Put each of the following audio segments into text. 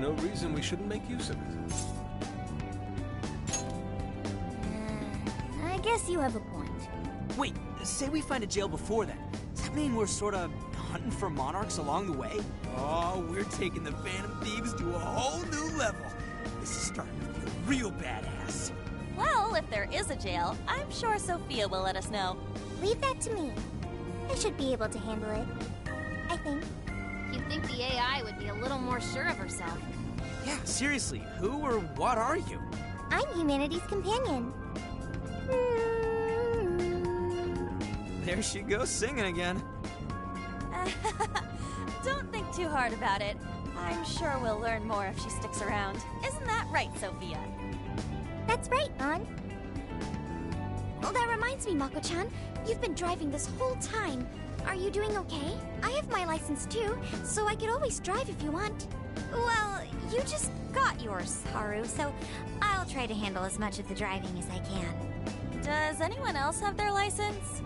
no reason we shouldn't make use of it. I guess you have a point. Wait, say we find a jail before that. Does that mean we're sort of hunting for monarchs along the way? Oh, we're taking the Phantom Thieves to a whole new level. This is starting to feel real badass. Well, if there is a jail, I'm sure Sophia will let us know. Leave that to me. I should be able to handle it. I think. You'd think the AI would be a little more sure of herself. Yeah, seriously, who or what are you? I'm humanity's companion. There she goes singing again. Don't think too hard about it. I'm sure we'll learn more if she sticks around. Isn't that right, Sophia? That's right, An. Oh, that reminds me, Mako-chan. You've been driving this whole time. Are you doing okay? I have my license too, so I could always drive if you want. Well, you just got yours, Haru, so I'll try to handle as much of the driving as I can. Does anyone else have their license?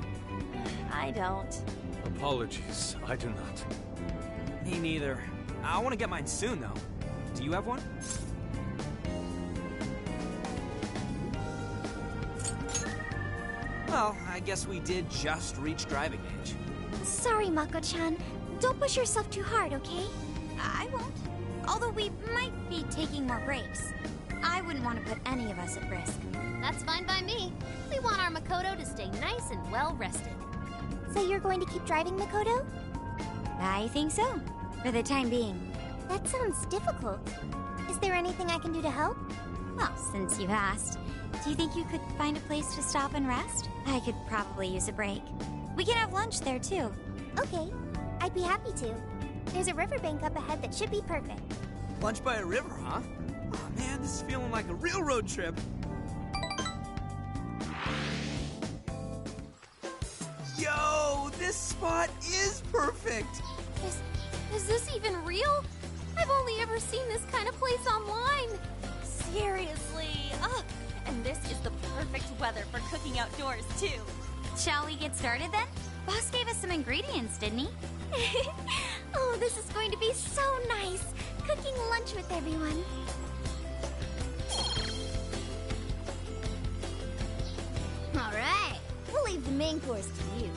I don't. Apologies, I do not. Me neither. I want to get mine soon, though. Do you have one? Well, I guess we did just reach driving age. Sorry, Mako-chan. Don't push yourself too hard, okay? I won't. Although we might be taking more breaks. I wouldn't want to put any of us at risk. That's fine by me. We want our Makoto to stay nice and well rested. So you're going to keep driving, Makoto? I think so, for the time being. That sounds difficult. Is there anything I can do to help? Well, since you asked, do you think you could find a place to stop and rest? I could probably use a break. We can have lunch there, too. Okay, I'd be happy to. There's a riverbank up ahead that should be perfect. Lunch by a river, huh? Oh man, this is feeling like a real road trip. Yo, this spot is perfect! Is this even real? I've only ever seen this kind of place online. Seriously. Oh, and this is the perfect weather for cooking outdoors, too. Shall we get started then? Boss gave us some ingredients, didn't he? Oh, this is going to be so nice. Cooking lunch with everyone. All right, we'll leave the main course to you.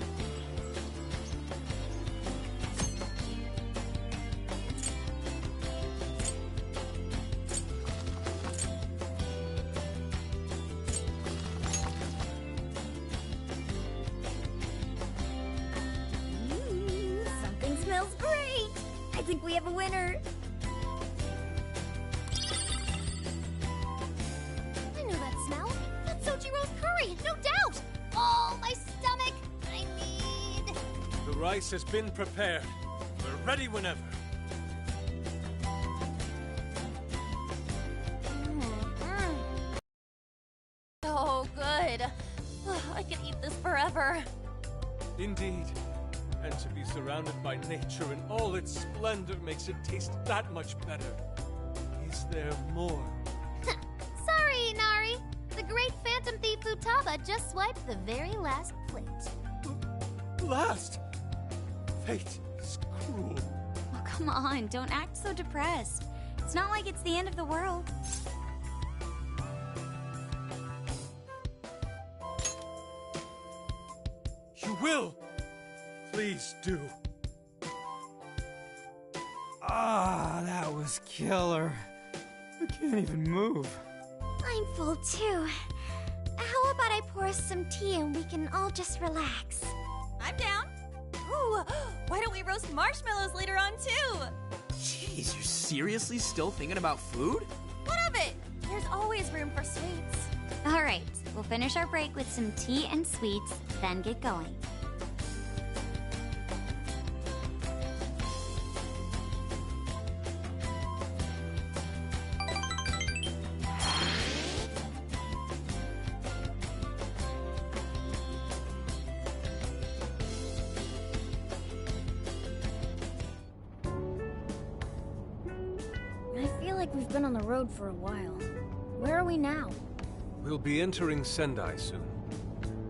Something smells great. I think we have a winner. I know that smell. That's Sojiro's curry, no doubt. Oh, my stomach. I need... The rice has been prepared. We're ready whenever. So good. Oh, I could eat this forever. Indeed. And to be surrounded by nature in all its splendor makes it taste that much better. Is there more? Sorry, Inari. The great Phantom Thief Futaba just swiped the very last plate. Last! Fate is cruel. Oh, come on, don't act so depressed. It's not like it's the end of the world. You will! Please do. Ah, that was killer. I can't even move. I'm full too. How about I pour us some tea and we can all just relax? I'm down. Ooh, why don't we roast marshmallows later on, too? Jeez, you're seriously still thinking about food? What of it? There's always room for sweets. All right, we'll finish our break with some tea and sweets, then get going. I feel like we've been on the road for a while. Where are we now? We'll be entering Sendai soon.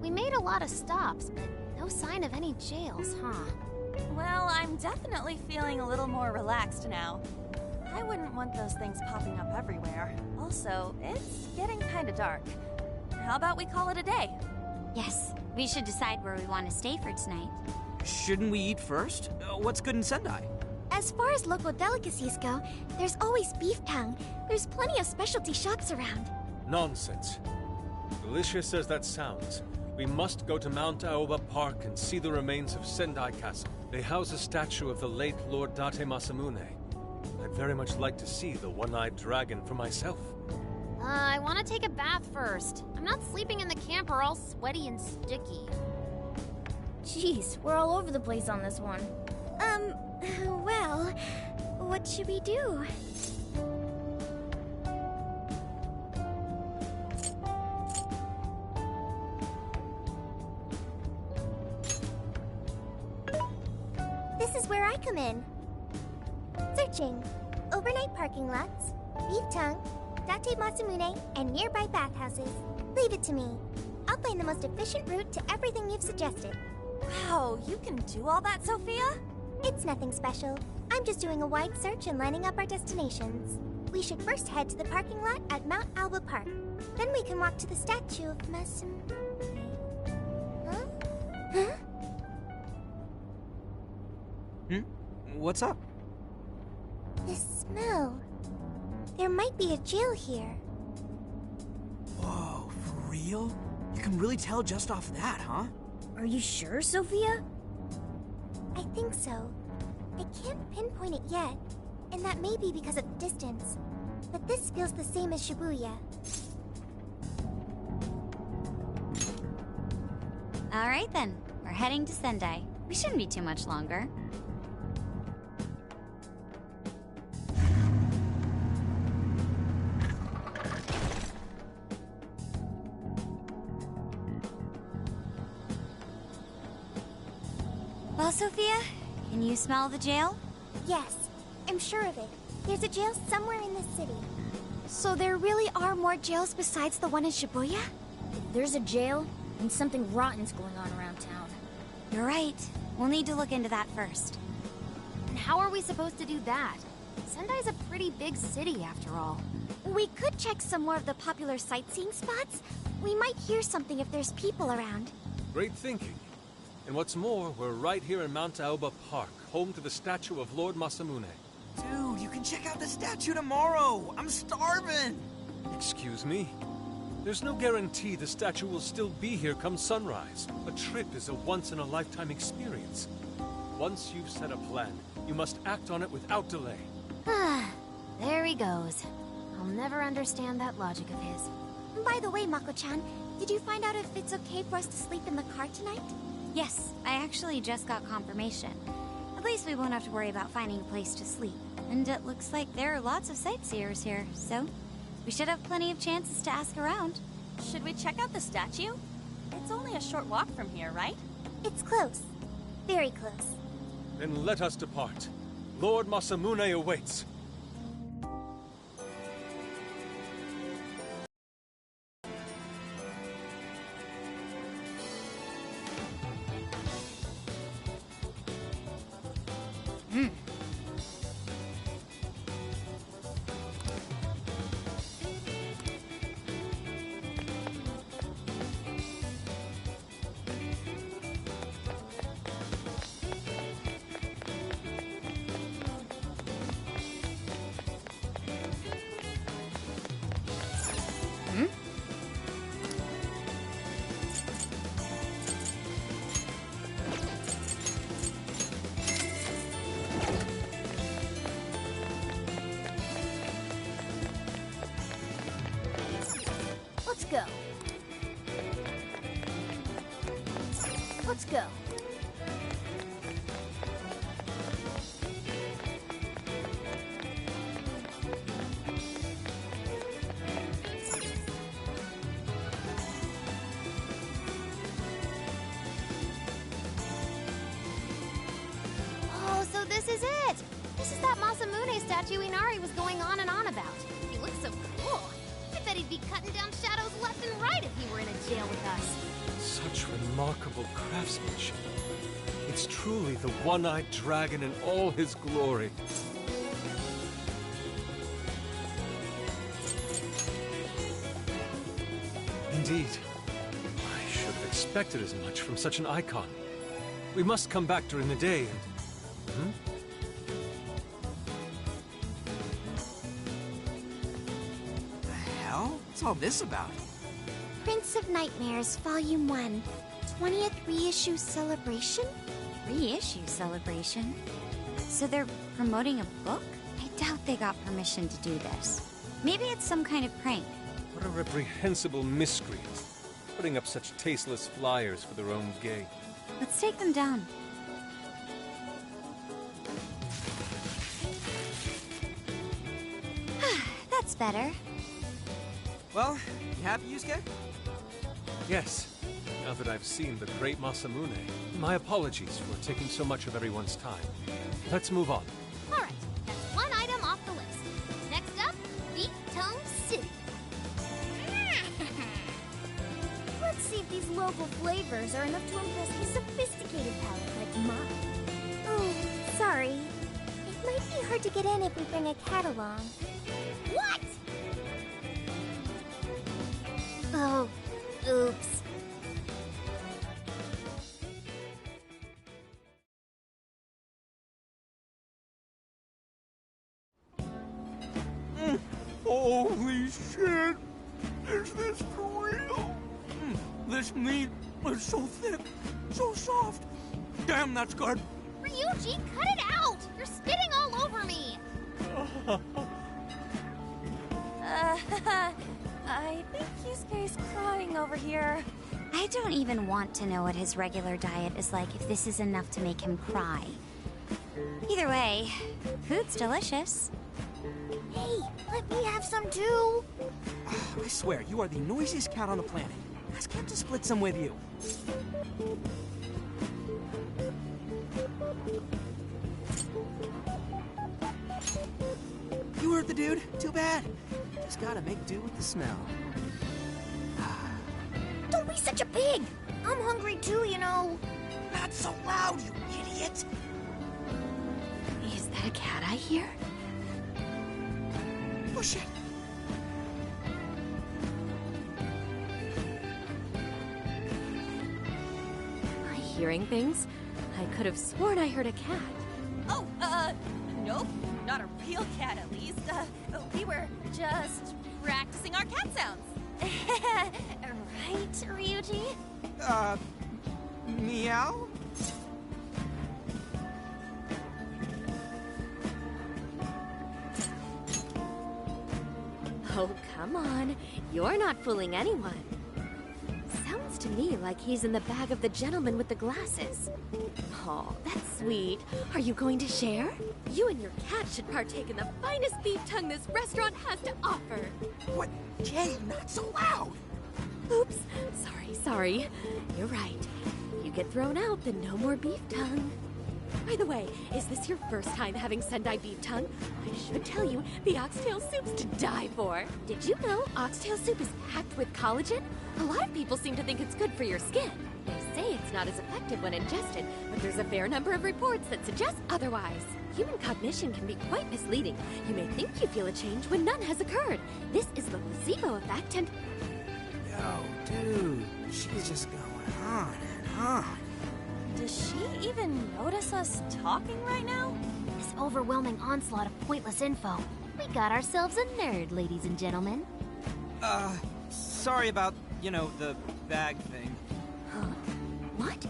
We made a lot of stops, but no sign of any jails, huh? Well, I'm definitely feeling a little more relaxed now. I wouldn't want those things popping up everywhere. Also, it's getting kinda dark. How about we call it a day? Yes, we should decide where we want to stay for tonight. Shouldn't we eat first? What's good in Sendai? As far as local delicacies go, there's always beef tongue. There's plenty of specialty shops around. Nonsense. Delicious as that sounds, we must go to Mount Aoba Park and see the remains of Sendai Castle. They house a statue of the late Lord Date Masamune. I'd very much like to see the one-eyed dragon for myself. I want to take a bath first. I'm not sleeping in the camper all sweaty and sticky. Jeez, we're all over the place on this one. Well, what should we do? This is where I come in. Searching. Overnight parking lots, beef tongue, Date Masamune, and nearby bathhouses. Leave it to me. I'll find the most efficient route to everything you've suggested. Wow, you can do all that, Sophia? It's nothing special. I'm just doing a wide search and lining up our destinations. We should first head to the parking lot at Mount Alba Park. Then we can walk to the statue of Masamune. Huh? Huh? What's up? This smell. There might be a jail here. Whoa, for real? You can really tell just off that, huh? Are you sure, Sophia? I think so. I can't pinpoint it yet, and that may be because of the distance. But this feels the same as Shibuya. All right then, we're heading to Sendai. We shouldn't be too much longer. Well, Sophia, can you smell the jail? Yes, I'm sure of it. There's a jail somewhere in this city. So there really are more jails besides the one in Shibuya? If there's a jail, then something rotten's going on around town. You're right. We'll need to look into that first. And how are we supposed to do that? Sendai's a pretty big city, after all. We could check some more of the popular sightseeing spots. We might hear something if there's people around. Great thinking. And what's more, we're right here in Mount Aoba Park, home to the statue of Lord Masamune. Dude, you can check out the statue tomorrow! I'm starving! Excuse me? There's no guarantee the statue will still be here come sunrise. A trip is a once-in-a-lifetime experience. Once you've set a plan, you must act on it without delay. There he goes. I'll never understand that logic of his. By the way, Mako-chan, did you find out if it's okay for us to sleep in the car tonight? Yes, I actually just got confirmation. At least we won't have to worry about finding a place to sleep. And it looks like there are lots of sightseers here, so we should have plenty of chances to ask around. Should we check out the statue? It's only a short walk from here, right? It's close. Very close. Then let us depart. Lord Masamune awaits. Let's go. Let's go. Oh, so this is it! This is that Masamune statue Inari was going on and on about. He looks so cool. I bet he'd be cutting down shadows left and right if he were in a jail with us. Such remarkable craftsmanship. It's truly the one-eyed dragon in all his glory. indeed. I should have expected as much from such an icon. We must come back during the day and... The hell? What's all this about? Prince of Nightmares, Volume 1. 20th reissue celebration? Reissue celebration? So they're promoting a book? I doubt they got permission to do this. Maybe it's some kind of prank. What a reprehensible miscreant, putting up such tasteless flyers for their own gain. Let's take them down. That's better. Well, you happy, Yusuke? Yes, now that I've seen the great Masamune, my apologies for taking so much of everyone's time. Let's move on. Alright, that's one item off the list. Next up, Beef Tongue City. Let's see if these local flavors are enough to impress a sophisticated palate like mine. Oh, sorry. It might be hard to get in if we bring a cat along. What? Oh, oops. Holy shit! Is this for real? This meat is so thick, so soft. Damn, that's good. Ryuji, cut it out! You're spitting all over me! I think Yusuke's crying over here. I don't even want to know what his regular diet is like if this is enough to make him cry. Either way, food's delicious. Hey, let me have some too. I swear, you are the noisiest cat on the planet. Ask him to split some with you. You heard the dude. Too bad. Just gotta make do with the smell. Don't be such a pig. I'm hungry too, you know. Not so loud, you idiot! Is that a cat I hear? Oh shit! Am I hearing things? I could have sworn I heard a cat. Oh, nope. Not a real cat, at least. We were just practicing our cat sounds. Right, Ryuji? Meow? Oh, come on. You're not fooling anyone. Sounds to me like he's in the bag of the gentleman with the glasses. Oh, that's sweet. Are you going to share? You and your cat should partake in the finest beef tongue this restaurant has to offer. What? Jay, not so loud! Oops. Sorry. You're right. If you get thrown out, then no more beef tongue. By the way, is this your first time having Sendai beef tongue? I should tell you, the oxtail soup's to die for. Did you know oxtail soup is packed with collagen? A lot of people seem to think it's good for your skin. They say it's not as effective when ingested, but there's a fair number of reports that suggest otherwise. Human cognition can be quite misleading. You may think you feel a change when none has occurred. This is the placebo effect and... Yo, dude, she's just going on and on. Does she even notice us talking right now? This overwhelming onslaught of pointless info. We got ourselves a nerd, ladies and gentlemen. Sorry about, the bag thing. Huh? What?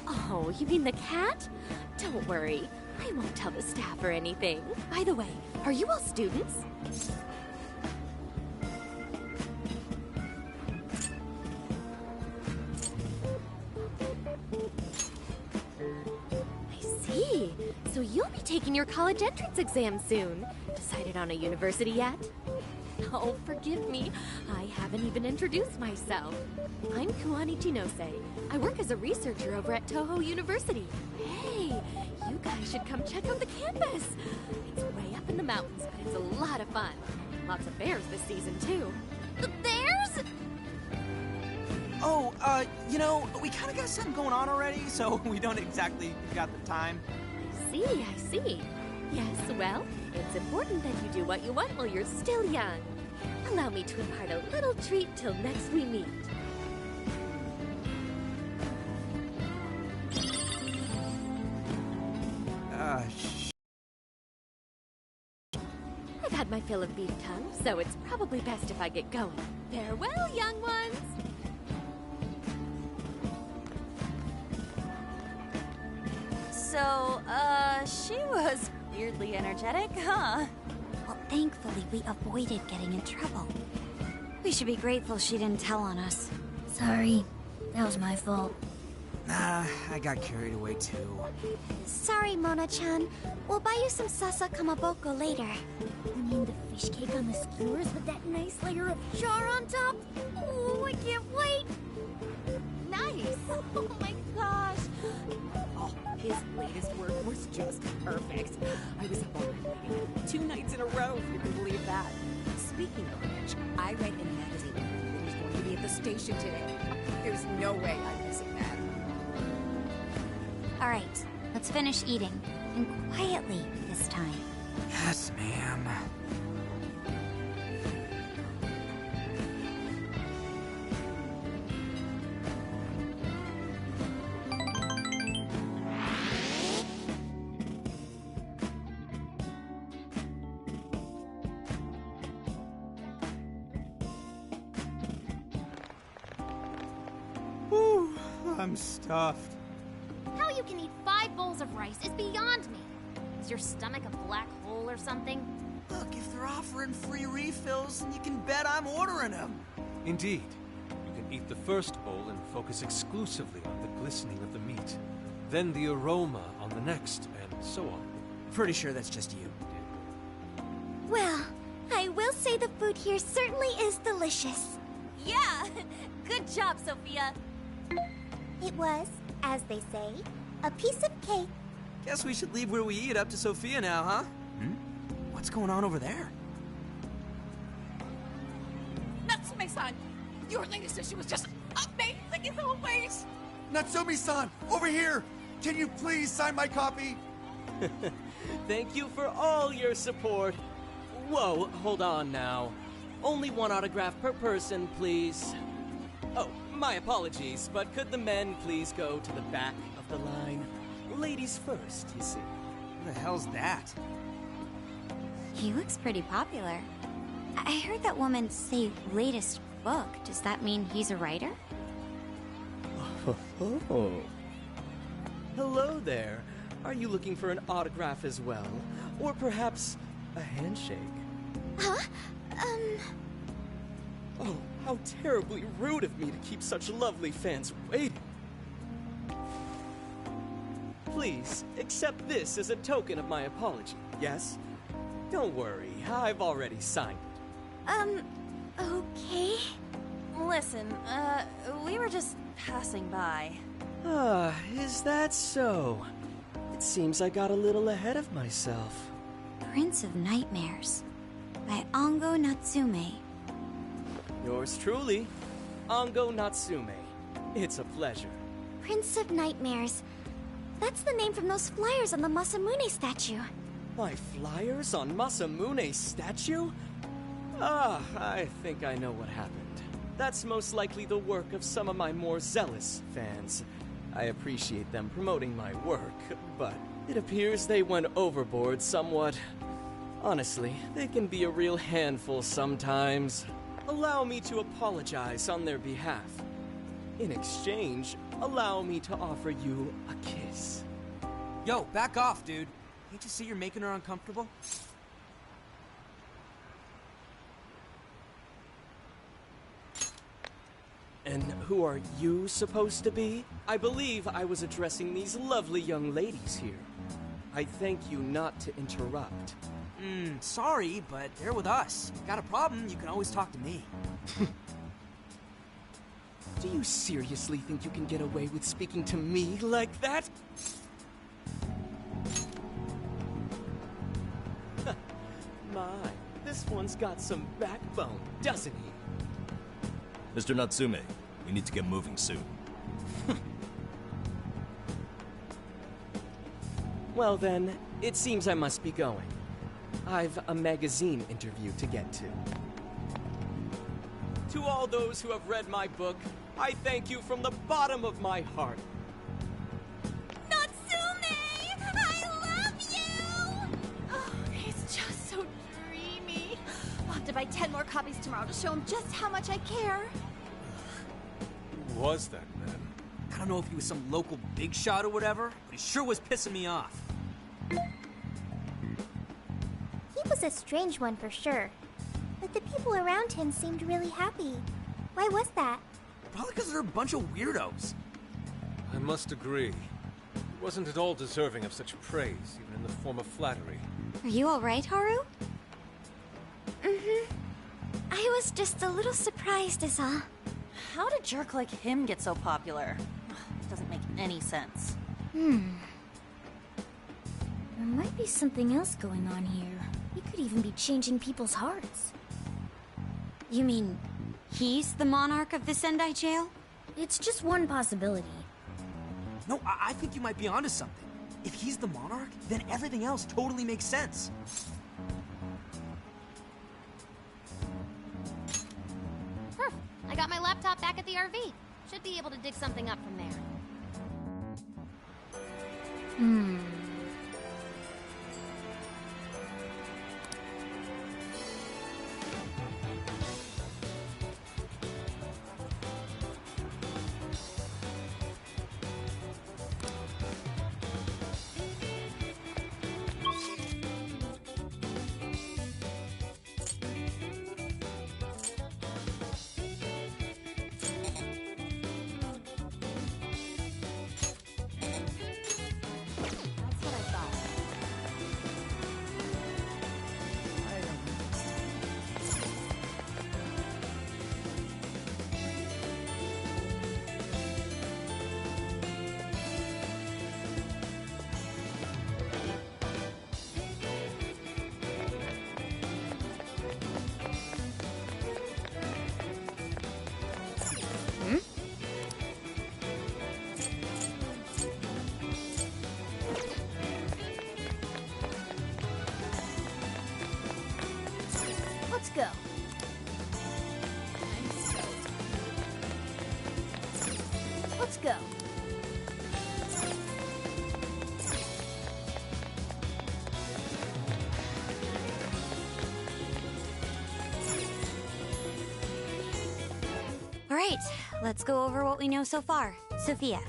Oh, you mean the cat? Don't worry. I won't tell the staff or anything. By the way, are you all students? I see. So you'll be taking your college entrance exam soon. Decided on a university yet? Oh, forgive me. I haven't even introduced myself. I'm Kuani Chinose. I work as a researcher over at Toho University. Hey, you guys should come check out the campus. It's way up in the mountains, but it's a lot of fun. Lots of bears this season, too. The bears? Oh, we kind of got something going on already, so we don't exactly got the time. I see. Yes, well, it's important that you do what you want while you're still young. Allow me to impart a little treat till next we meet. I've had my fill of beef tongue, so it's probably best if I get going. Farewell, young ones! So, she was weirdly energetic, huh? Well, thankfully, we avoided getting in trouble. We should be grateful she didn't tell on us. Sorry, that was my fault. Nah, I got carried away too. Sorry, Mona-chan. We'll buy you some sasa kamaboko later. You mean the fish cake on the skewers with that nice layer of char on top? Oh, I can't wait! Nice! Oh my gosh! Oh, his latest work was just perfect. I was up all night reading it 2 nights in a row, if you can believe that. Speaking of which, I read in the magazine that he's going to be at the station today. There's no way I'm missing that. All right, let's finish eating. And quietly this time. Yes, ma'am. Whew, I'm stuffed. How you can eat 5 bowls of rice is beyond me. Is your stomach a black hole or something? Look, if they're offering free refills, then you can bet I'm ordering them. Indeed. You can eat the first bowl and focus exclusively on the glistening of the meat. Then the aroma on the next, and so on. Pretty sure that's just you. Well, I will say the food here certainly is delicious. Yeah! Good job, Sophia! It was, as they say, a piece of cake. Guess we should leave where we eat up to Sophia now, huh? What's going on over there? Natsume-san! Your latest issue was just amazing as always! Natsumi-san, over here! Can you please sign my copy? Thank you for all your support. Whoa, hold on now. Only 1 autograph per person, please. Oh, my apologies, but could the men please go to the back of the line? Ladies first, you see. Who the hell's that? He looks pretty popular. I heard that woman say latest book. Does that mean he's a writer? Oh. Hello there. Are you looking for an autograph as well? Or perhaps a handshake? Huh? Oh, how terribly rude of me to keep such lovely fans waiting. Please, accept this as a token of my apology, yes? Don't worry, I've already signed it. Okay. Listen, we were just passing by. Ah, is that so? It seems I got a little ahead of myself. Prince of Nightmares by Ango Natsume. Yours truly, Ango Natsume. It's a pleasure. Prince of Nightmares. That's the name from those flyers on the Masamune statue. My flyers on Masamune's statue? Ah, I think I know what happened. That's most likely the work of some of my more zealous fans. I appreciate them promoting my work, but it appears they went overboard somewhat. Honestly, they can be a real handful sometimes. Allow me to apologize on their behalf. In exchange, allow me to offer you a kiss. Yo, back off, dude. Can't you see you're making her uncomfortable? And who are you supposed to be? I believe I was addressing these lovely young ladies here. I thank you not to interrupt. Sorry, but they're with us. Got a problem, you can always talk to me. Do you seriously think you can get away with speaking to me like that? My, this one's got some backbone, doesn't he? Mr. Natsume, we need to get moving soon. Well then, it seems I must be going. I've a magazine interview to get to. To all those who have read my book, I thank you from the bottom of my heart. Natsume! I love you! Oh, it's just so dreamy. tomorrow to show him just how much I care. Who was that man? I don't know if he was some local big shot or whatever, but he sure was pissing me off. He was a strange one for sure. But the people around him seemed really happy. Why was that? Probably because they're a bunch of weirdos. I must agree. He wasn't at all deserving of such praise, even in the form of flattery. Are you alright, Haru? Mm-hmm. I was just a little surprised is all. How did a jerk like him get so popular? Doesn't make any sense. There might be something else going on here. He could even be changing people's hearts. You mean he's the monarch of the Sendai jail? It's just one possibility. No, I think you might be onto something. If he's the monarch, then everything else totally makes sense. I got my laptop back at the RV. Should be able to dig something up from there. Let's go. Let's go. Alright, let's go over what we know so far. Sophia,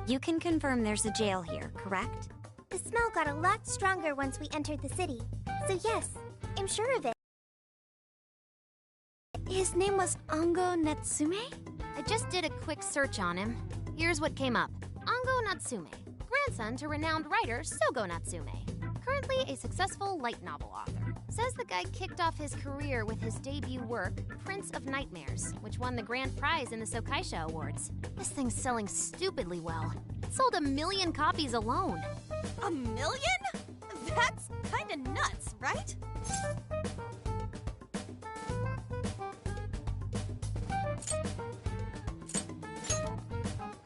you can confirm there's a jail here, correct? The smell got a lot stronger once we entered the city. So yes, I'm sure of it. His name was Ango Natsume? I just did a quick search on him. Here's what came up. Ango Natsume, grandson to renowned writer Sogo Natsume. Currently a successful light novel author. Says the guy kicked off his career with his debut work, Prince of Nightmares, which won the grand prize in the Sokaisha Awards. This thing's selling stupidly well. It sold 1 million copies alone. 1 million? That's kinda nuts, right?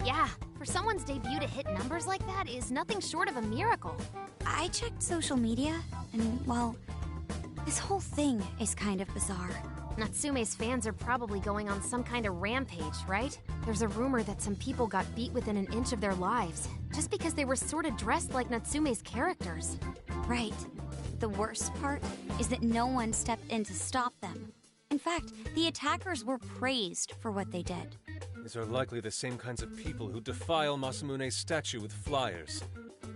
Yeah, for someone's debut to hit numbers like that is nothing short of a miracle. I checked social media, and, well, this whole thing is kind of bizarre. Natsume's fans are probably going on some kind of rampage, right? There's a rumor that some people got beat within an inch of their lives, just because they were sort of dressed like Natsume's characters. Right. The worst part is that no one stepped in to stop them. In fact, the attackers were praised for what they did. These are likely the same kinds of people who defile Masamune's statue with flyers.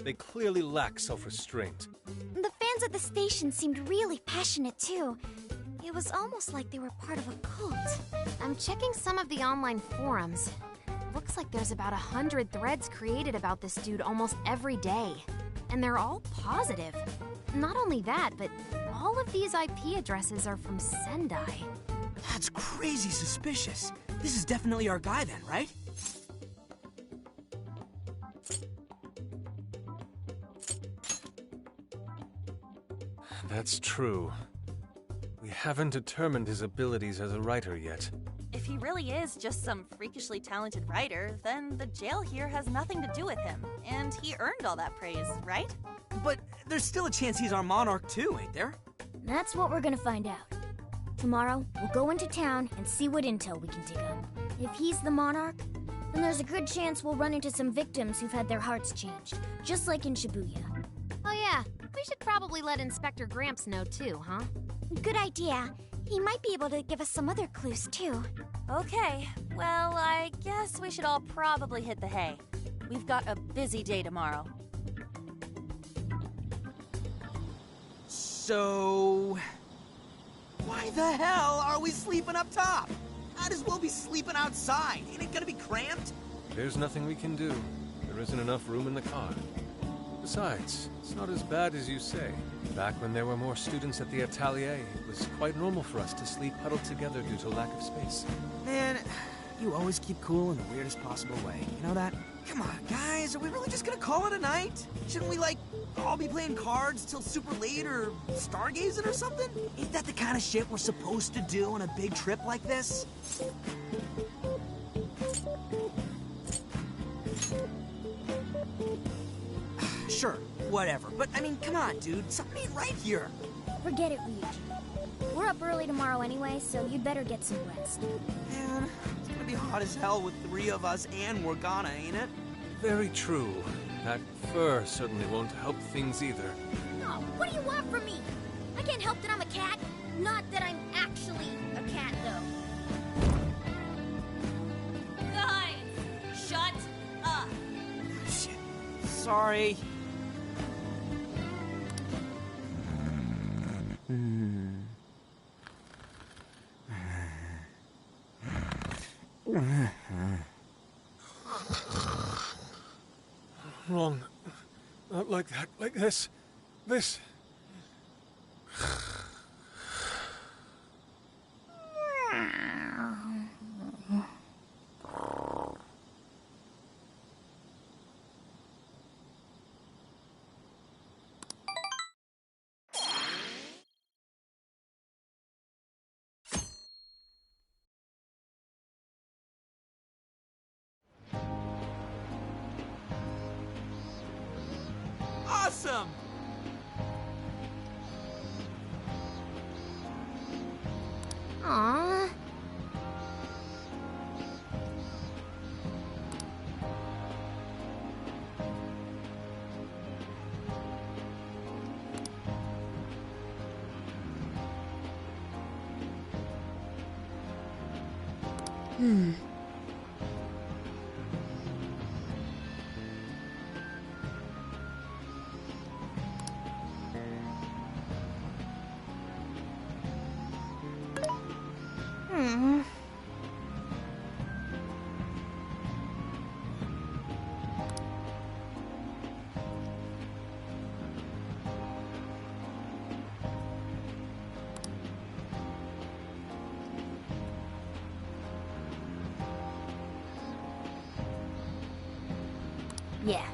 They clearly lack self-restraint. The fans at the station seemed really passionate too. It was almost like they were part of a cult. I'm checking some of the online forums. Looks like there's about 100 threads created about this dude almost every day. And they're all positive. Not only that, but all of these IP addresses are from Sendai. That's crazy suspicious. This is definitely our guy then, right? That's true. We haven't determined his abilities as a writer yet. If he really is just some freakishly talented writer, then the jail here has nothing to do with him. And he earned all that praise, right? But there's still a chance he's our monarch too, ain't there? That's what we're gonna find out. Tomorrow, we'll go into town and see what intel we can dig up. If he's the monarch, then there's a good chance we'll run into some victims who've had their hearts changed, just like in Shibuya. Oh yeah, we should probably let Inspector Gramps know too, huh? Good idea. He might be able to give us some other clues, too. Okay, well, I guess we should all probably hit the hay. We've got a busy day tomorrow. So... why the hell are we sleeping up top? Might as well be sleeping outside. Ain't it gonna be cramped? There's nothing we can do. There isn't enough room in the car. Besides, it's not as bad as you say. Back when there were more students at the atelier, it was quite normal for us to sleep huddled together due to lack of space. Man, you always keep cool in the weirdest possible way. You know that? Come on, guys, are we really just gonna call it a night? Shouldn't we, like, all be playing cards till super late or stargazing or something? Ain't that the kind of shit we're supposed to do on a big trip like this? Sure, whatever. But, I mean, come on, dude. Something ain't right here. Forget it, Ryuji. We're up early tomorrow anyway, so you'd better get some rest. Man, it's gonna be hot as hell with 3 of us and Morgana, ain't it? Very true. That fur certainly won't help things either. Oh, what do you want from me? I can't help that I'm a cat. Not that I'm actually a cat, though. Guys, shut up. Shit. Sorry. Wrong. Not like that. Like this. This. Awesome! Aww. Yeah.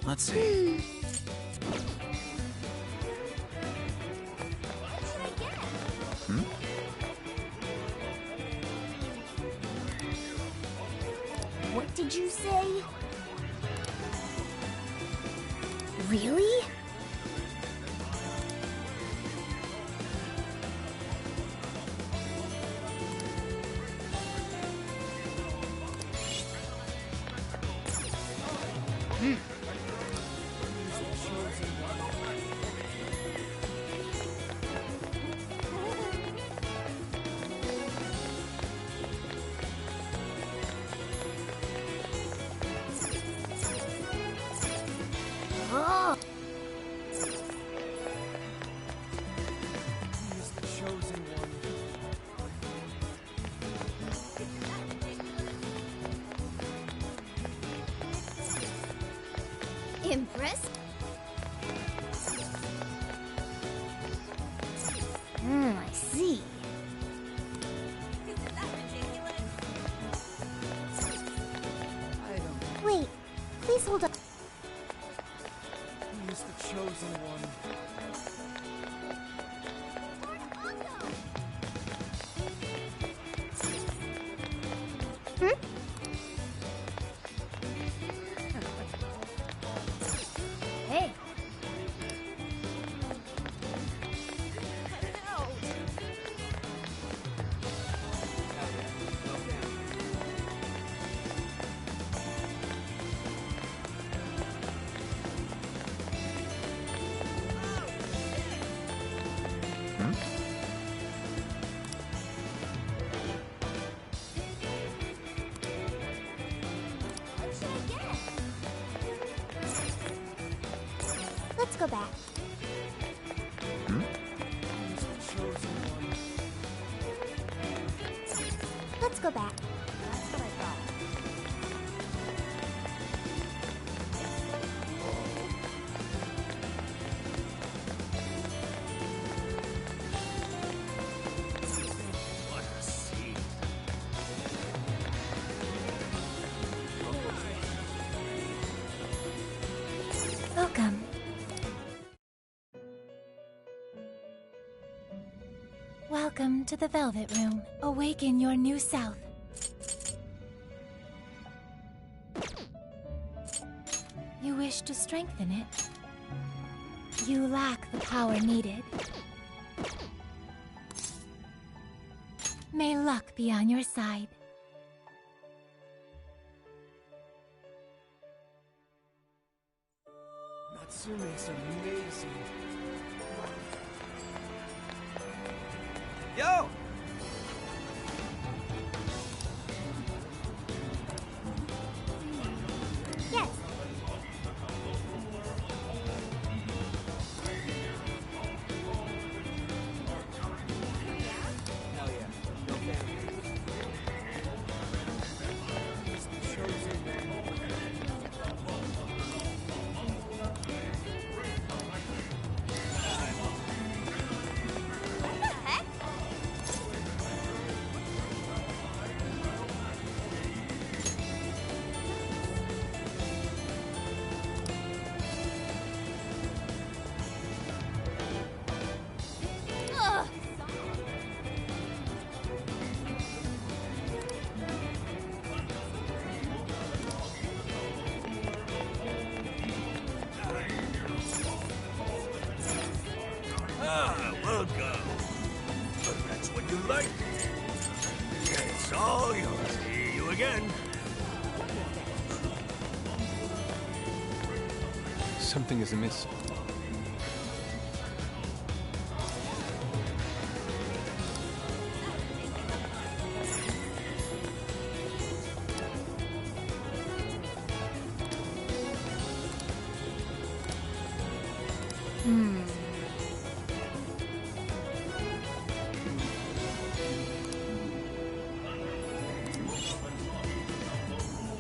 Let's see. What did you say? Really? Oh. He's the chosen one. Impressed? I see. Isn't that ridiculous? I don't Wait, please hold up. He's the chosen one. Hey. Let's go back. Let's go back. That's what I thought. What a scene. Welcome. Welcome to the Velvet Room. Awaken your new self. You wish to strengthen it. You lack the power needed. May luck be on your side. Natsume's amazing. Yo! Yes. Hell yeah. No family. What the heck? Ugh. Ah, welcome. That's what you like. It's all yours. See you again. Something is amiss.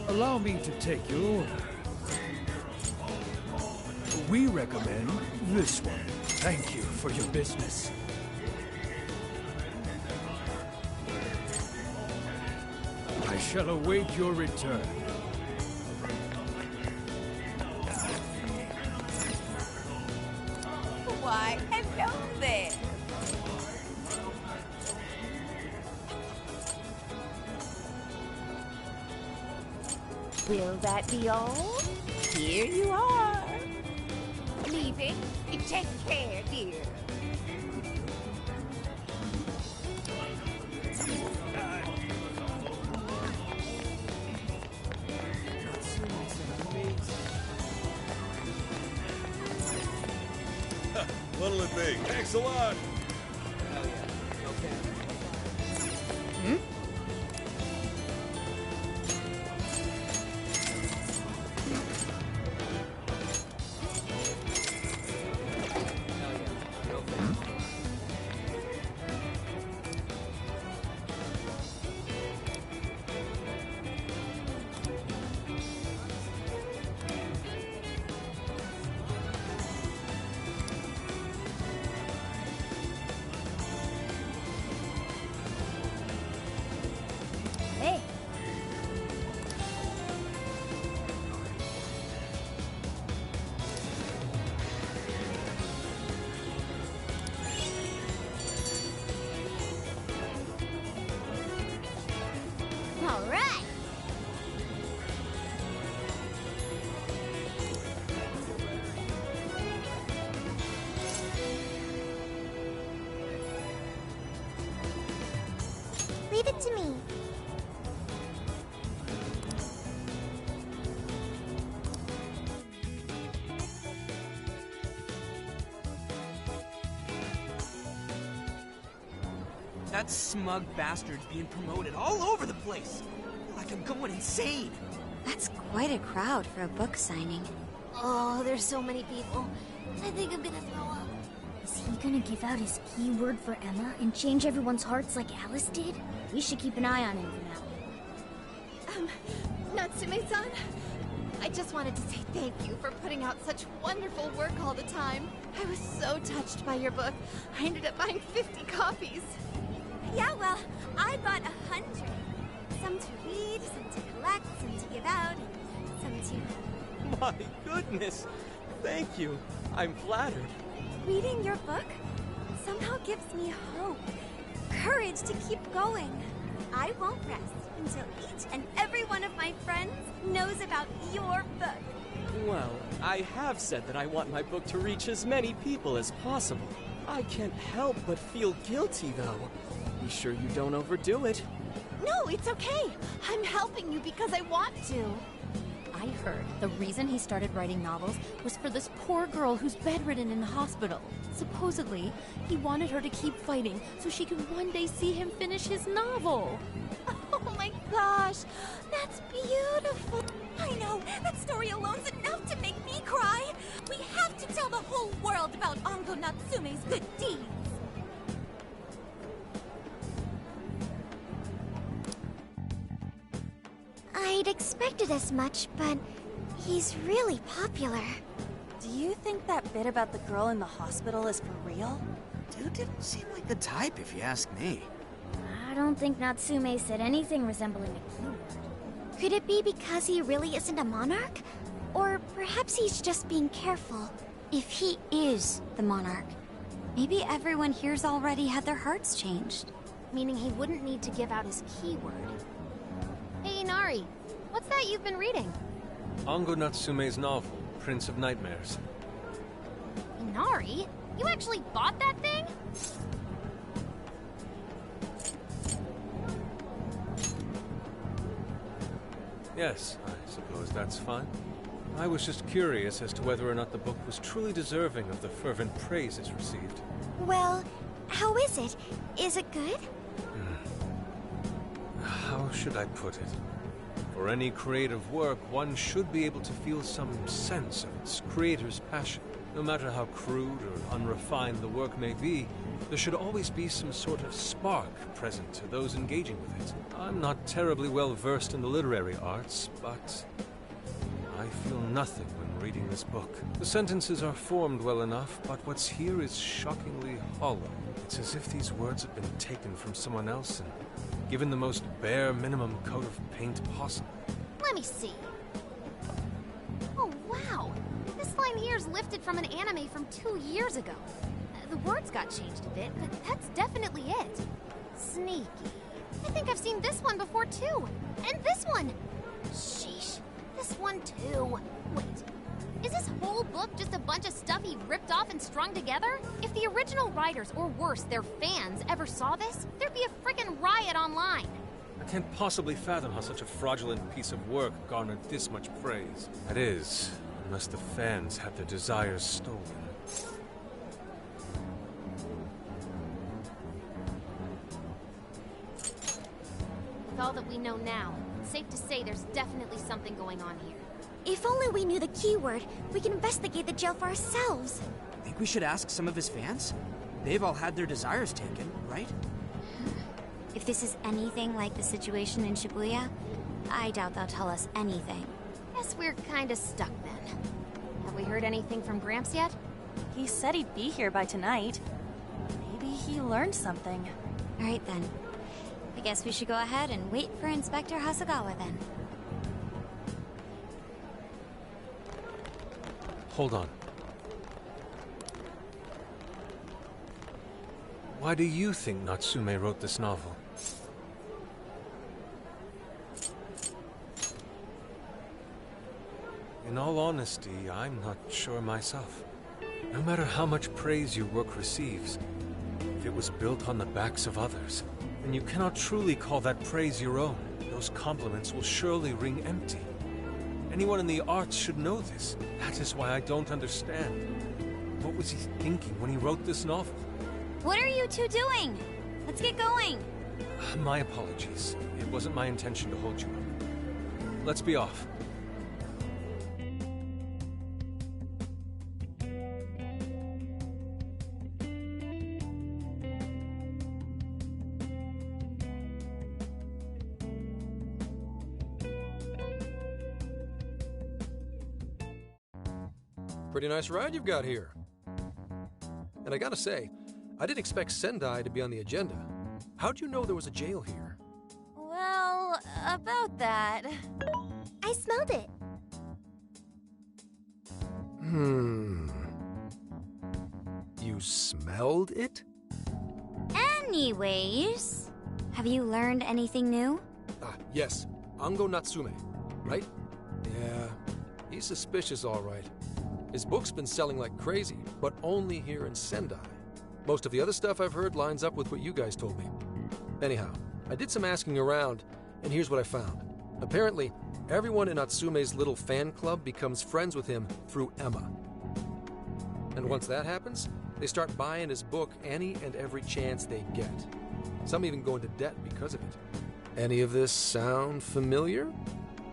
Allow me to take your order. We recommend this one. Thank you for your business. I shall await your return. Why, hello there. Will that be all? Here you are. Leaving? Take care, dear. What'll it be? Thanks a lot. Hell yeah. No family. Hell yeah. No family. Hey. All right. Leave it to me. That smug bastard's being promoted all over the place. Like I'm going insane. That's quite a crowd for a book signing. Oh, there's so many people. I think I'm gonna throw up. Is he gonna give out his keyword for Emma and change everyone's hearts like Alice did? We should keep an eye on him for now. Natsume-san, I just wanted to say thank you for putting out such wonderful work all the time. I was so touched by your book. I ended up buying 50 copies. Yeah, well, I bought 100. Some to read, some to collect, some to give out, and some to... My goodness! Thank you. I'm flattered. Reading your book somehow gives me hope, courage to keep going. I won't rest until each and every one of my friends knows about your book. Well, I have said that I want my book to reach as many people as possible. I can't help but feel guilty, though. Be sure you don't overdo it. No, it's okay. I'm helping you because I want to. I heard the reason he started writing novels was for this poor girl who's bedridden in the hospital. Supposedly, he wanted her to keep fighting so she could one day see him finish his novel. Oh my gosh, that's beautiful. I know, that story alone's enough to make me cry. We have to tell the whole world about Ango Natsume's good deeds. I'd expected as much, but he's really popular. Do you think that bit about the girl in the hospital is for real? Dude didn't seem like the type, if you ask me. I don't think Natsume said anything resembling a keyword. Could it be because he really isn't a monarch? Or perhaps he's just being careful. If he is the monarch, maybe everyone here's already had their hearts changed. Meaning he wouldn't need to give out his keyword. Hey, Inari, what's that you've been reading? Ango Natsume's novel, Prince of Nightmares. Inari? You actually bought that thing? Yes, I suppose that's fine. I was just curious as to whether or not the book was truly deserving of the fervent praise it's received. Well, how is it? Is it good? How should I put it? For any creative work, one should be able to feel some sense of its creator's passion. No matter how crude or unrefined the work may be, there should always be some sort of spark present to those engaging with it. I'm not terribly well versed in the literary arts, but I feel nothing when reading this book. The sentences are formed well enough, but what's here is shockingly hollow. It's as if these words have been taken from someone else and given the most bare minimum coat of paint possible. Let me see. Oh, wow. This line here is lifted from an anime from 2 years ago. The words got changed a bit, but that's definitely it. Sneaky. I think I've seen this one before, too. And this one! Sheesh. This one, too. Wait. Is this whole book just a bunch of stuff he ripped off and strung together? If the original writers, or worse, their fans, ever saw this, there'd be a frickin' riot online. I can't possibly fathom how such a fraudulent piece of work garnered this much praise. That is, unless the fans had their desires stolen. With all that we know now, it's safe to say there's definitely something going on here. If only we knew the keyword, we can investigate the jail for ourselves. Think we should ask some of his fans? They've all had their desires taken, right? If this is anything like the situation in Shibuya, I doubt they'll tell us anything. Guess we're kinda stuck then. Have we heard anything from Gramps yet? He said he'd be here by tonight. Maybe he learned something. All right then. I guess we should go ahead and wait for Inspector Hasagawa then. Hold on. Why do you think Natsume wrote this novel? In all honesty, I'm not sure myself. No matter how much praise your work receives, if it was built on the backs of others, And you cannot truly call that praise your own. Those compliments will surely ring empty. Anyone in the arts should know this. That is why I don't understand. What was he thinking when he wrote this novel? What are you two doing? Let's get going. My apologies. It wasn't my intention to hold you up. Let's be off. Pretty nice ride you've got here. And I gotta say, I didn't expect Sendai to be on the agenda. How'd you know there was a jail here? Well, about that. I smelled it. You smelled it? Anyways, have you learned anything new? Ah, yes. Ango Natsume, right? Yeah, he's suspicious all right. His book's been selling like crazy, but only here in Sendai. Most of the other stuff I've heard lines up with what you guys told me. Anyhow, I did some asking around, and here's what I found. Apparently, everyone in Natsume's little fan club becomes friends with him through Emma. And once that happens, they start buying his book any and every chance they get. Some even go into debt because of it. Any of this sound familiar?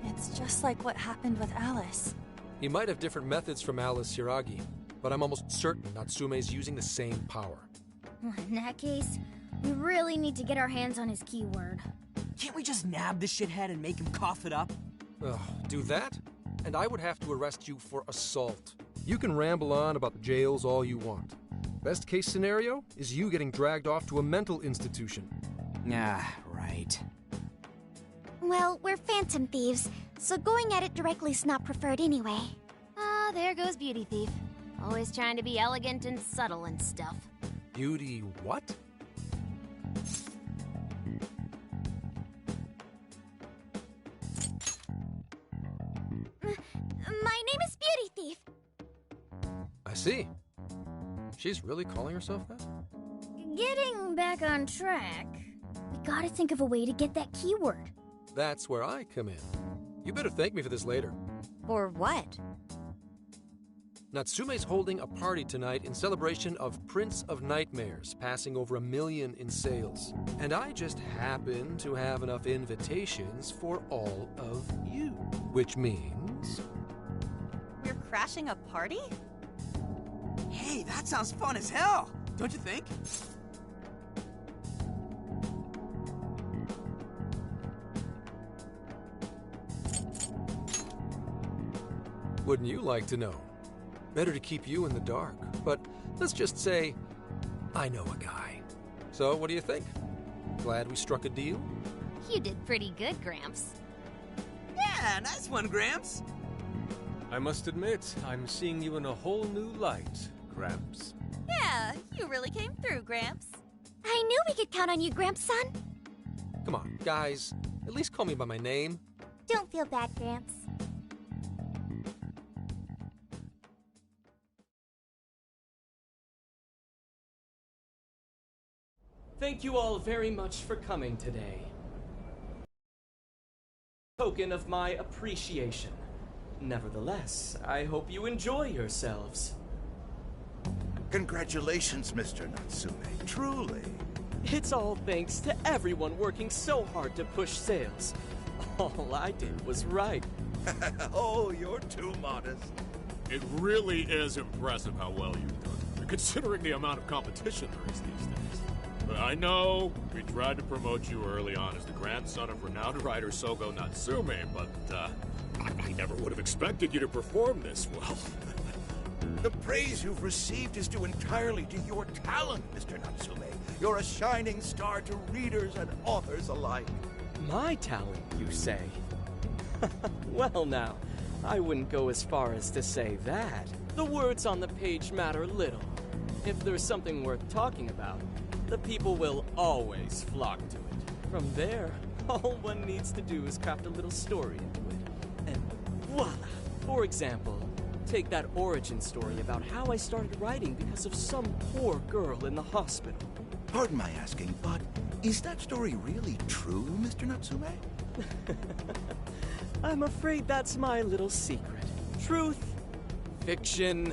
It's just like what happened with Alice. He might have different methods from Alice Hiragi, but I'm almost certain Natsume's using the same power. In that case, we really need to get our hands on his keyword. Can't we just nab the shithead and make him cough it up? Ugh, do that? And I would have to arrest you for assault. You can ramble on about the jails all you want. Best case scenario is you getting dragged off to a mental institution. Ah, right. Well, we're phantom thieves, so going at it directly's not preferred anyway. Ah, there goes Beauty Thief. Always trying to be elegant and subtle and stuff. Beauty what? My name is Beauty Thief. I see. She's really calling herself that? Getting back on track, we gotta think of a way to get that keyword. That's where I come in. You better thank me for this later. Or what? Natsume's holding a party tonight in celebration of Prince of Nightmares, passing over 1 million in sales. And I just happen to have enough invitations for all of you. Which means... We're crashing a party? Hey, that sounds fun as hell, don't you think? Wouldn't you like to know? Better to keep you in the dark, but let's just say I know a guy. So what do you think? Glad we struck a deal? You did pretty good, Gramps. Yeah, nice one, Gramps. I must admit, I'm seeing you in a whole new light, Gramps. Yeah, you really came through, Gramps. I knew we could count on you, Gramps-son. Come on, guys. At least call me by my name. Don't feel bad, Gramps. Thank you all very much for coming today. Token of my appreciation. Nevertheless, I hope you enjoy yourselves. Congratulations, Mr. Natsume. Truly. It's all thanks to everyone working so hard to push sales. All I did was write. Oh, you're too modest. It really is impressive how well you've done, considering the amount of competition there is these days. But I know we tried to promote you early on as the grandson of renowned writer Sogo Natsume, but I never would have expected you to perform this well. The praise you've received is due entirely to your talent, Mr. Natsume. You're a shining star to readers and authors alike. My talent, you say? Well now, I wouldn't go as far as to say that. The words on the page matter little. If there's something worth talking about, the people will always flock to it. From there, all one needs to do is craft a little story into it. And voila! For example, take that origin story about how I started writing because of some poor girl in the hospital. Pardon my asking, but Is that story really true, Mr. Natsume? I'm afraid that's my little secret. Truth, fiction.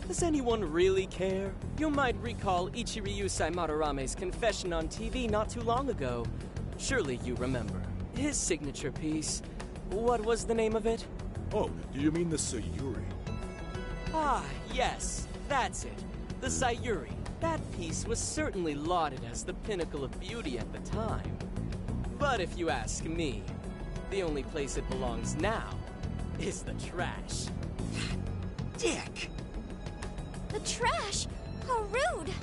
Does anyone really care? You might recall Ichiryu Madorame's confession on TV not too long ago. Surely you remember. His signature piece. What was the name of it? Oh, do you mean the Sayuri? Ah, yes, that's it. The Sayuri. That piece was certainly lauded as the pinnacle of beauty at the time. But if you ask me, the only place it belongs now is the trash. Dick! The trash? How rude!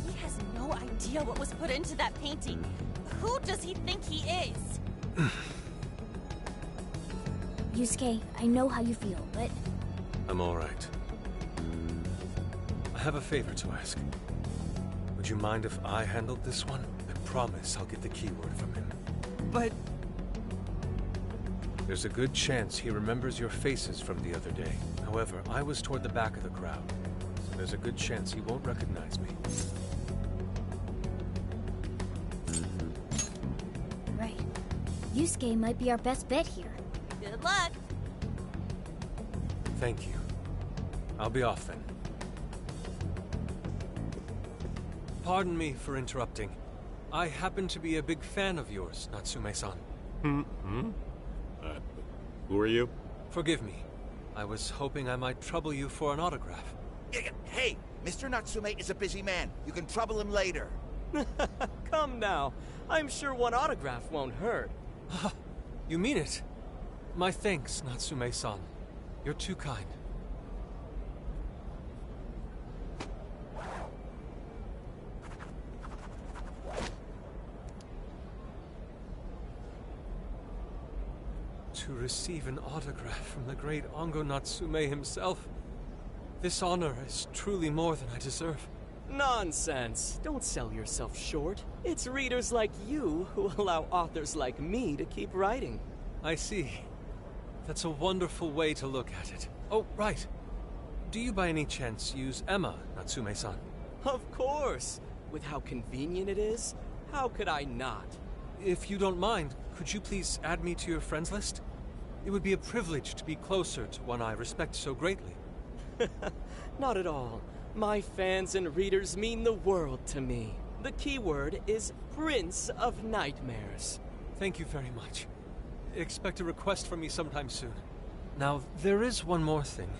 He has no idea what was put into that painting. Who does he think he is? Yusuke, I know how you feel, but I'm all right. I have a favor to ask. Would you mind if I handled this one? I promise I'll get the keyword from him. But... There's a good chance he remembers your faces from the other day. However, I was toward the back of the crowd, so there's a good chance he won't recognize me. right. Yusuke might be our best bet here. Good luck. Thank you. I'll be off then. Pardon me for interrupting. I happen to be a big fan of yours, Natsume-san. Who are you? Forgive me. I was hoping I might trouble you for an autograph. Hey, Mr. Natsume is a busy man. You can trouble him later. Come now. I'm sure one autograph won't hurt. You mean it? My thanks, Natsume-san. You're too kind. To receive an autograph from the great Ongo Natsume himself, this honor is truly more than I deserve. Nonsense. Don't sell yourself short. It's readers like you who allow authors like me to keep writing. I see. That's a wonderful way to look at it. Oh, right. Do you by any chance use Emma, Natsume-san? Of course. With how convenient it is, how could I not? If you don't mind, could you please add me to your friends list? It would be a privilege to be closer to one I respect so greatly. Not at all. My fans and readers mean the world to me. The keyword is Prince of Nightmares. Thank you very much. Expect a request from me sometime soon. Now, there is one more thing.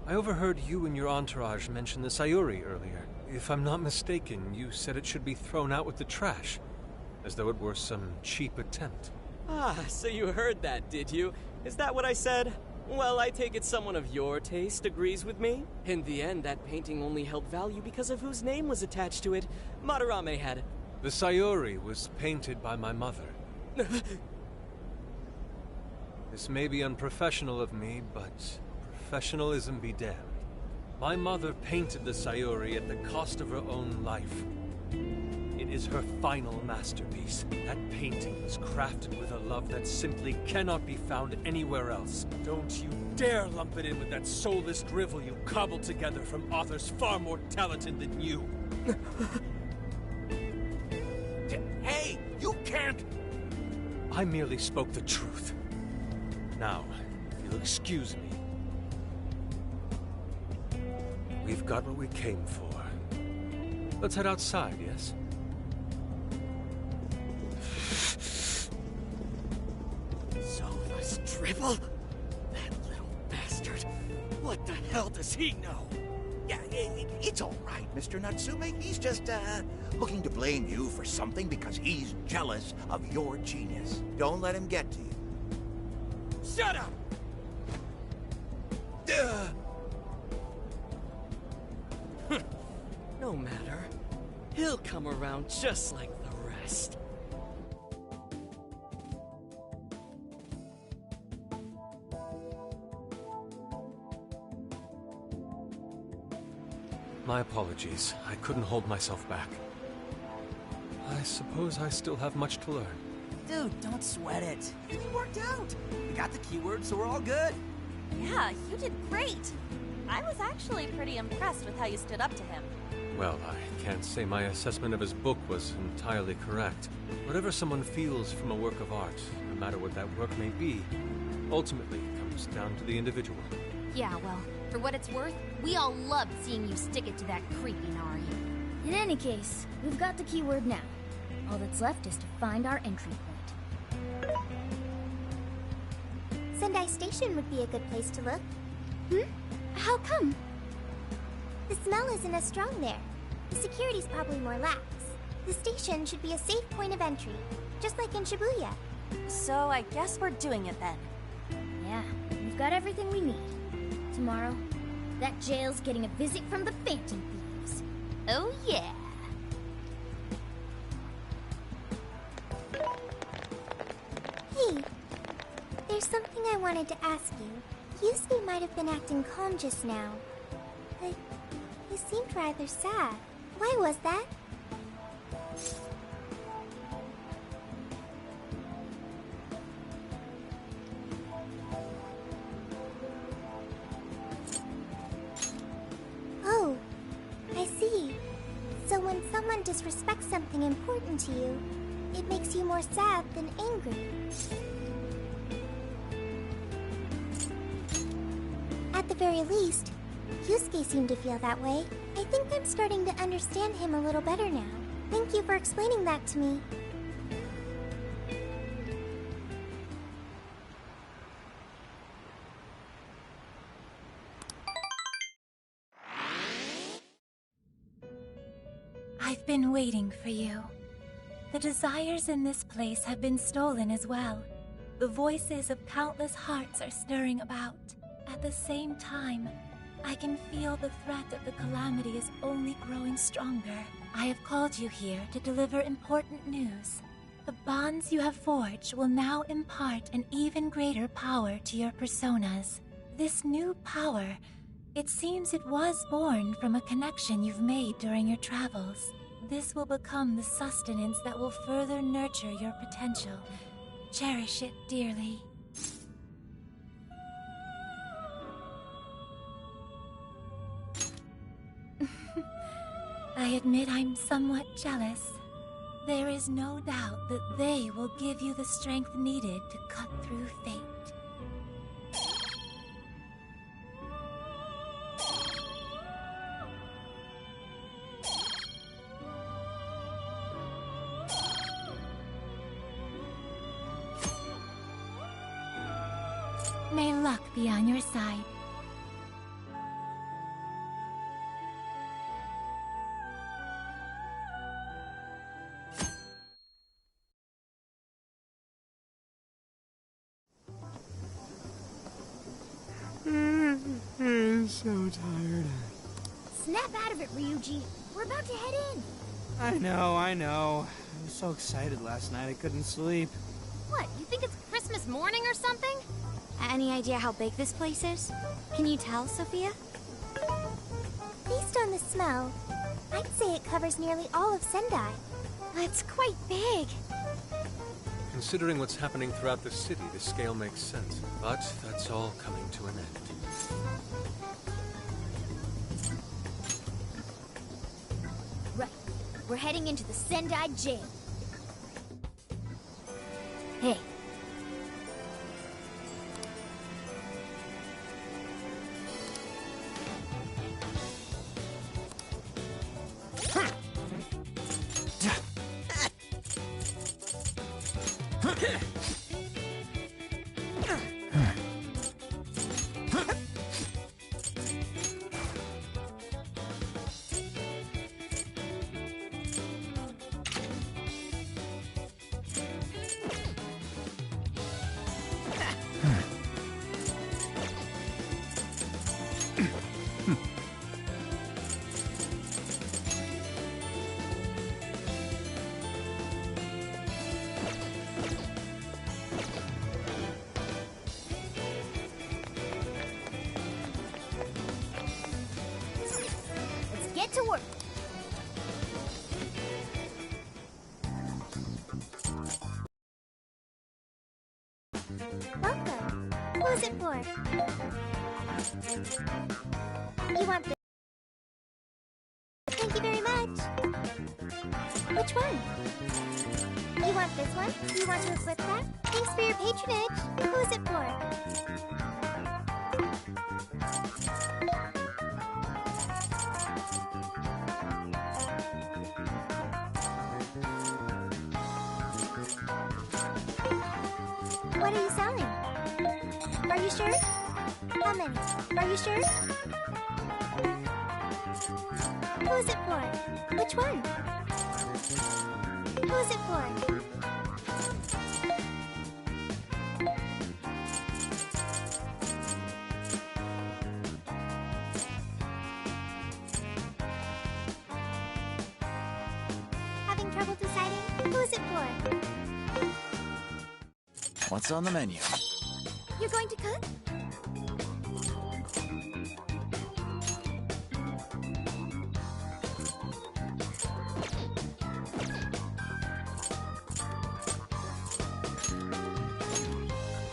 I overheard you and your entourage mention the Sayuri earlier. If I'm not mistaken, you said it should be thrown out with the trash, as though it were some cheap attempt. Ah, so you heard that, did you? Is that what I said? Well, I take it someone of your taste agrees with me. In the end, that painting only held value because of whose name was attached to it. Madarame had... The Sayuri was painted by my mother. This may be unprofessional of me, but professionalism be damned. My mother painted the Sayuri at the cost of her own life. It is her final masterpiece. That painting was crafted with a love that simply cannot be found anywhere else. Don't you dare lump it in with that soulless drivel you cobbled together from authors far more talented than you. Hey, you can't... I merely spoke the truth. Now, if you'll excuse me. We've got what we came for. Let's head outside, yes? Soulless drivel? That little bastard. What the hell does he know? Yeah, it's all right, Mr. Natsume. He's just, looking to blame you for something because he's jealous of your genius. Don't let him get to you. Shut up! No matter. He'll come around just like the rest. My apologies. I couldn't hold myself back. I suppose I still have much to learn. Dude, don't sweat it. We worked out. We got the keyword, so we're all good. Yeah, you did great. I was actually pretty impressed with how you stood up to him. Well, I can't say my assessment of his book was entirely correct. Whatever someone feels from a work of art, no matter what that work may be, ultimately comes down to the individual. Yeah, well, for what it's worth, we all loved seeing you stick it to that creepy Nari. In any case, we've got the keyword now. All that's left is to find our entry point. Sendai Station would be a good place to look. How come? The smell isn't as strong there. The security's probably more lax. The station should be a safe point of entry, just like in Shibuya. So I guess we're doing it then. Yeah, we've got everything we need. Tomorrow, that jail's getting a visit from the Phantom Thieves. Oh yeah. Hey, there's something I wanted to ask you. Yusuke might have been acting calm just now, but he seemed rather sad. Why was that? Oh, I see. So when someone disrespects something important to you, it makes you more sad than angry. At the very least, Yusuke seemed to feel that way. I think I'm starting to understand him a little better now. Thank you for explaining that to me. I've been waiting for you. The desires in this place have been stolen as well. The voices of countless hearts are stirring about. At the same time, I can feel the threat of the calamity is only growing stronger. I have called you here to deliver important news. The bonds you have forged will now impart an even greater power to your personas. This new power, it seems it was born from a connection you've made during your travels. This will become the sustenance that will further nurture your potential. Cherish it dearly. I admit I'm somewhat jealous. There is no doubt that they will give you the strength needed to cut through fate. May luck be on your side. I'm so tired. Snap out of it, Ryuji. We're about to head in. I know. I was so excited last night I couldn't sleep. What, you think it's Christmas morning or something? Any idea how big this place is? Can you tell, Sophia? Based on the smell, I'd say it covers nearly all of Sendai. That's quite big. Considering what's happening throughout the city, the scale makes sense. But that's all coming to an end. Right. We're heading into the Sendai jail. Hey. Get to work. Welcome. Who's it for? You want the... Thank you very Which one? You want this one? You want to equip that? Thanks for your patronage. Who is it for? What are you selling? Are you sure? How many? Are you sure? Who is it for? Which one? Who is it for? Having trouble deciding? Who is it for? What's on the menu? You're going to cook?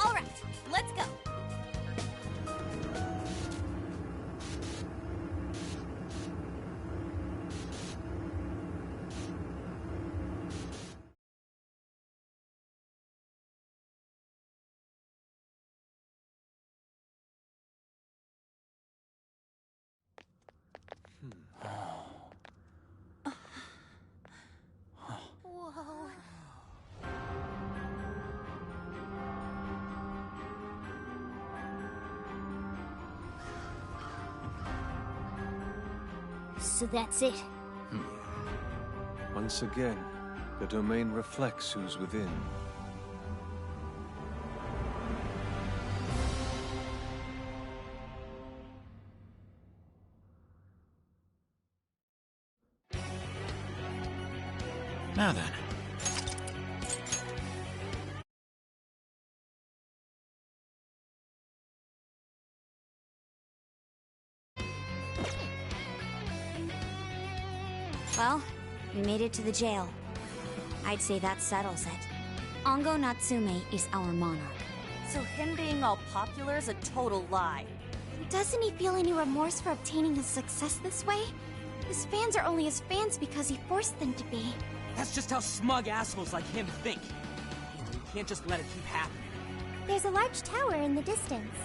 All right, let's go. Whoa. So that's it. Once again, the domain reflects who's within. Now then. Well, we made it to the jail. I'd say that settles it. Ongo Natsume is our monarch. So him being all popular is a total lie. Doesn't he feel any remorse for obtaining his success this way? His fans are only his fans because he forced them to be. That's just how smug assholes like him think. You can't just let it keep happening. There's a large tower in the distance.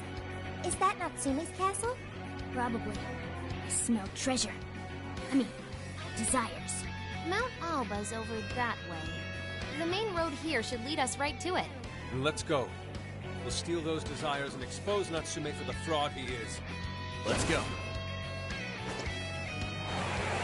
Is that Natsume's castle? Probably. I smell treasure. I mean, desires. Mount Alba's over that way. The main road here should lead us right to it. And let's go. We'll steal those desires and expose Natsume for the fraud he is. Let's go.